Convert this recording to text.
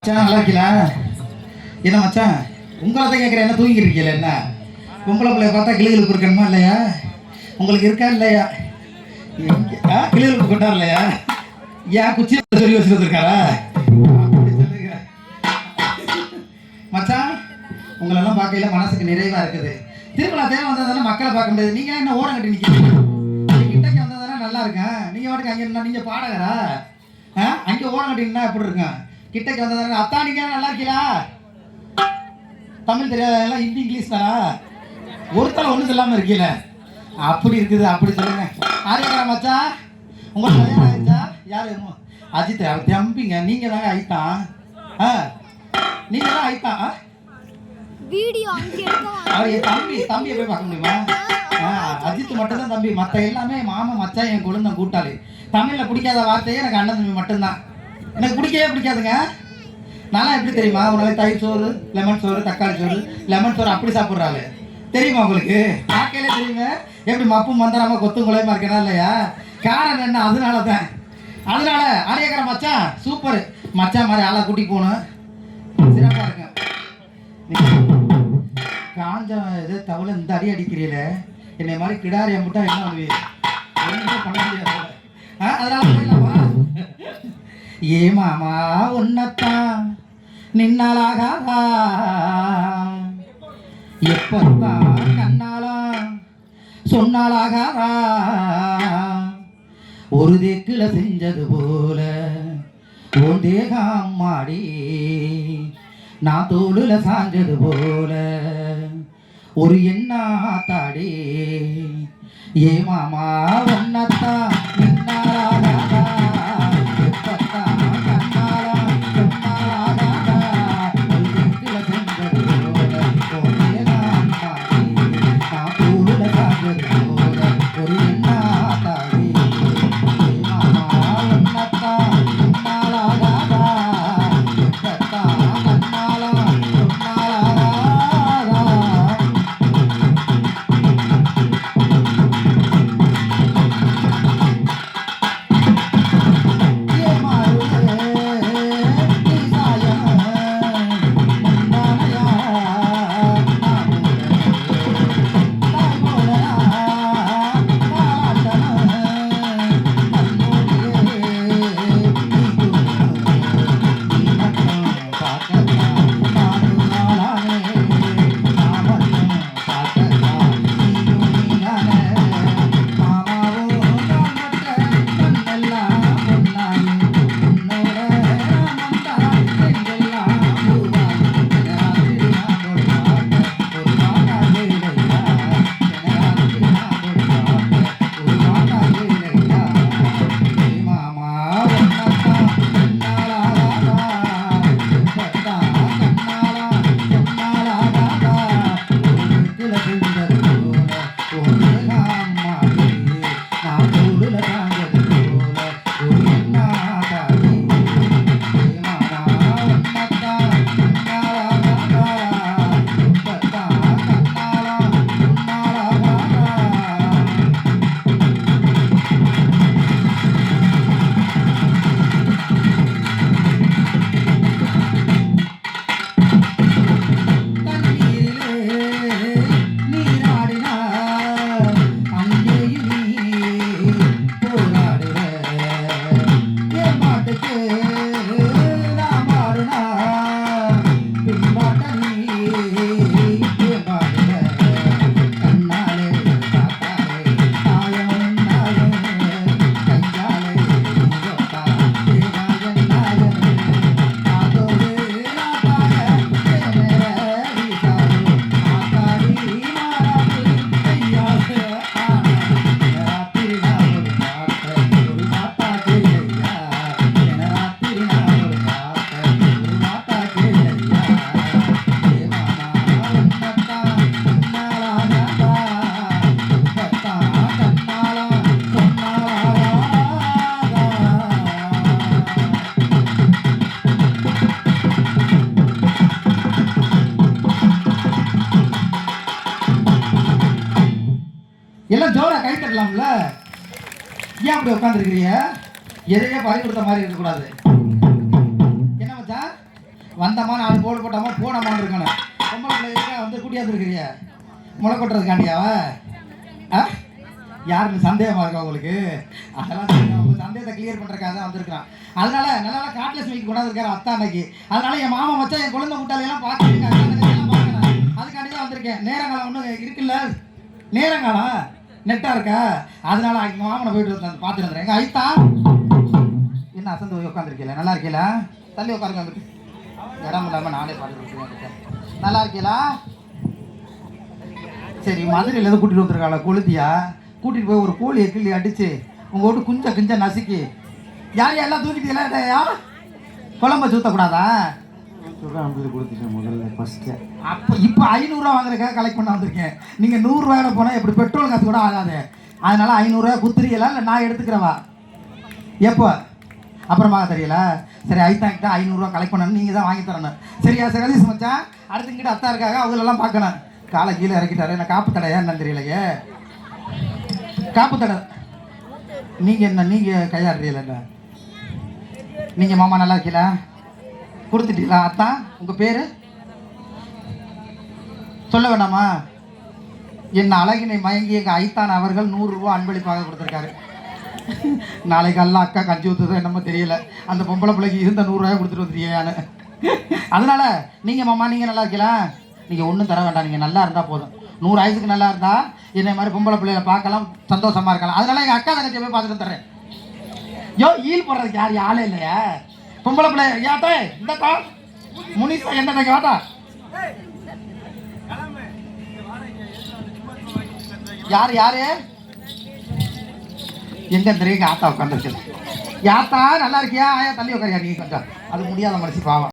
மச்சான் நல்லா இருக்கீங்களா? என்ன மச்சான் உங்களை தான் கேட்குறேன், என்ன தூங்கிட்டு இருக்கீங்களா? என்ன பொம்பளை பிள்ளைய பார்த்தா கிளிகளுக்கு இருக்கணுமா இல்லையா? உங்களுக்கு இருக்கா இல்லையா? கிளிகளுக்கு கொண்டார் இல்லையா? ஏன் குச்சி சொல்லி வச்சுட்டு வந்திருக்காரா? அப்படி சொல்லுங்க மச்சான். உங்களெல்லாம் பார்க்கையில மனசுக்கு நிறைவாக இருக்குது. திருவிழா தேவை வந்ததானே மக்களை பார்க்க முடியாது. நீங்கள் என்ன ஓரம் கட்டி நிற்கிறீங்க? கிட்டக்கு வந்ததானே நல்லா இருக்கேன். நீங்கள் வாட்டுக்கு அங்கே இருந்தால் நீங்கள் பாடகரா? அங்கே ஓரம் கட்டிங்கன்னா எப்படி இருக்கேன்? கிட்டக்கு வந்ததானே அத்தா நீங்கள் நல்லா இருக்கீங்களா? தமிழ் தெரியாதெல்லாம் ஹிந்தி இங்கிலீஷ் தானா? ஒருத்தலை ஒன்றும் சொல்லாமல் இருக்கீல. அப்படி இருக்குது. அப்படி சொல்லுங்க. ஆரியக்கரா மச்சா, உங்களுக்கு கல்யாணம் ஆயிடுச்சா? யார் அஜித் தம்பிங்க? நீங்கள் தாங்க ஐத்தான். நீங்கள் தான் ஐத்தான். அவர் என் தம்பியை போய் பார்க்க முடியுமா? அஜித் மட்டும் தான் தம்பி, மற்ற எல்லாமே மாமா மச்சான் என் குழந்தை கூட்டாளி. தமிழில் பிடிக்காத வார்த்தையே எனக்கு அண்ணன் தம்பி மட்டும்தான். எனக்கு பிடிக்கவே பிடிக்காதுங்க. நல்லா எப்படி தெரியுமா? ஒரு நாளைக்கு தயிர் சோறு, லெமன் சோறு, தக்காளி சோறு, லெமன் சோறு அப்படி சாப்பிட்றாள். தெரியுமா உங்களுக்கு? பார்க்கலே தெரியுங்க எப்படி மப்பும் மந்தராம கொத்தும் குலையமா இருக்கா இல்லையா? காரணம் என்ன? அதனால ஆரியக்கரை மச்சான் சூப்பர் மச்சான் மாதிரி ஆளா கூட்டி போகணும். சிறப்பாக இருக்கேன். காஞ்ச இது தவளை இந்த அடி அடிக்கிறீல, என்னை மாதிரி கிடாரி அம்பிட்டா என்ன பண்ணுவீங்க? பண்ண முடியாது. அதனால ஏ மாமா உன்னத்தான் நின்னாலாகாதா, எப்பத்தான் கண்ணாலா சொன்னாலாகாதா, ஒரு தேக்குல செஞ்சது போல உன் தேகம் மாடி, நான் தோளுல சாஞ்சது போல ஒரு எண்ணா தாடி, ஏ மாமா உன்னத்தான் நின்னாலாகாதா, எல்லாம் ஜோரா கை தட்டலாம்ல? ஏன் அப்படி உட்காந்துருக்கிறீங்க? எதையே பறி கொடுத்த மாதிரி இருக்கக்கூடாது. என்ன மச்சான் வந்தம்மா 4 போடு போட்டோமா போனமான்னு இருக்கணும். பொம்பளை பிள்ளைங்க வந்து கூட்டியாந்து இருக்கிறீங்க முளை கொட்டுறதுக்காண்டியாவா? யாருன்னு சந்தேகமாக இருக்கா உங்களுக்கு? அதெல்லாம் உங்கள் சந்தேகத்தை கிளியர் பண்ணுறக்காக தான் வந்திருக்கிறான். அதனால நல்லா காட்டில் ஸ்வீட் கொண்டாந்துருக்காரு அத்தா அன்னைக்கு. அதனால என் மாமா மச்சான் என் குழந்தை முட்டாளையெல்லாம் பார்த்துருக்கேன், எல்லாம் பார்க்கணும். அதுக்காண்டி தான் வந்திருக்கேன். நேரங்காலம் ஒன்றும் இருக்குல்ல, நேரங்காலம் நெட்டாக இருக்கா? அதனால எங்கள் மாமனை போயிட்டு வந்து பார்த்துட்டு வந்துடுறேன். எங்கள் ஐத்தா என்ன அசந்து போய் உட்காந்துருக்கீங்களா? நல்லா இருக்கீங்களா? தள்ளி உட்காருங்க, வந்துட்டு இடம் இல்லாமல் நானே பார்த்துருக்கேன். நல்லா இருக்கீங்களா? சரி, மதுரையில் எதுவும் கூட்டிகிட்டு வந்துருக்காளா கொளுத்தியா? கூட்டிகிட்டு போய் ஒரு கோழியை கிள்ளி அடித்து உங்கள் வீட்டு குஞ்ச நசுக்கி யார் எல்லாம் தூக்கிட்டீங்களா? இல்லையா குழம்ப ஊற்றக்கூடாதா? கொடுத்துட்டேன் முதல்ல ஃபஸ்ட்டு. அப்போ இப்போ 500 ரூபா வாங்குறதுக்காக கலெக்ட் பண்ண வந்திருக்கேன். நீங்கள் 100 ரூபாயில் போனால் எப்படி பெட்ரோல் காசு கூட ஆகாது. அதனால் 500 ரூபா குத்துறீங்களா இல்லை நான் எடுத்துக்கிறவா? எப்போ அப்புறமா தெரியல. சரி, ஐத்தாங்கிட்ட 500 ரூபா கலெக்ட் பண்ணணும், நீங்கள் தான் வாங்கி தரணும். சரியா? சரி மச்சான், அடுத்துக்கிட்ட அத்தா இருக்காங்க, அவங்களெல்லாம் பார்க்கணும். காலை கீழே இறக்கிட்டாரு. என்ன காப்பு தடையா என்னன்னு தெரியலையே. காப்பு தடை நீங்கள் என்ன நீங்கள் கையாடுறீங்களா? நீங்கள் மாமா நல்லா இருக்கீங்களா? கொடுத்துட்டீங்களா? அத்தா உங்கள் பேர் சொல்ல வேண்டாமா? என் அழகினை மயங்கி எங்கள் ஐத்தான் அவர்கள் 100 ரூபா அன்பளிப்பாக கொடுத்துருக்காரு. நாளைக்கு எல்லாம் அக்கா கஞ்சி ஊற்றுதோ என்னமோ தெரியல. அந்த பொம்பளை பிள்ளைக்கு இருந்த 100 ரூபாய் கொடுத்துட்டு வந்துருக்கியான்னு. அதனால நீங்கள் மாமா நீங்கள் நல்லா இருக்கீங்களா? நீங்கள் ஒன்றும் தர வேண்டாம், நீங்கள் நல்லா இருந்தால் போதும். 100 ஆயுசுக்கு நல்லா இருந்தால் என்னை மாதிரி பொம்பளை பிள்ளைகளை பார்க்கலாம், சந்தோஷமாக இருக்கலாம். அதனால எங்கள் அக்கா தங்கச்சியை போய் பார்த்துட்டு தர்றேன். ஈல் போடுறதுக்கு யார் ஆளே இல்லையா? பொம்பளை பிள்ளை ஏத்தே இந்தக்கா முனிசா என்ன தங்க வாட்டா. யாரு எங்க தெரியுங்க? ஆத்தா உட்காந்துருக்கு. யாத்தா நல்லா இருக்கியா? ஆயா தள்ளி உட்காரியா? நீ கொஞ்சம் அது முடியாத மனுஷி பாவம்.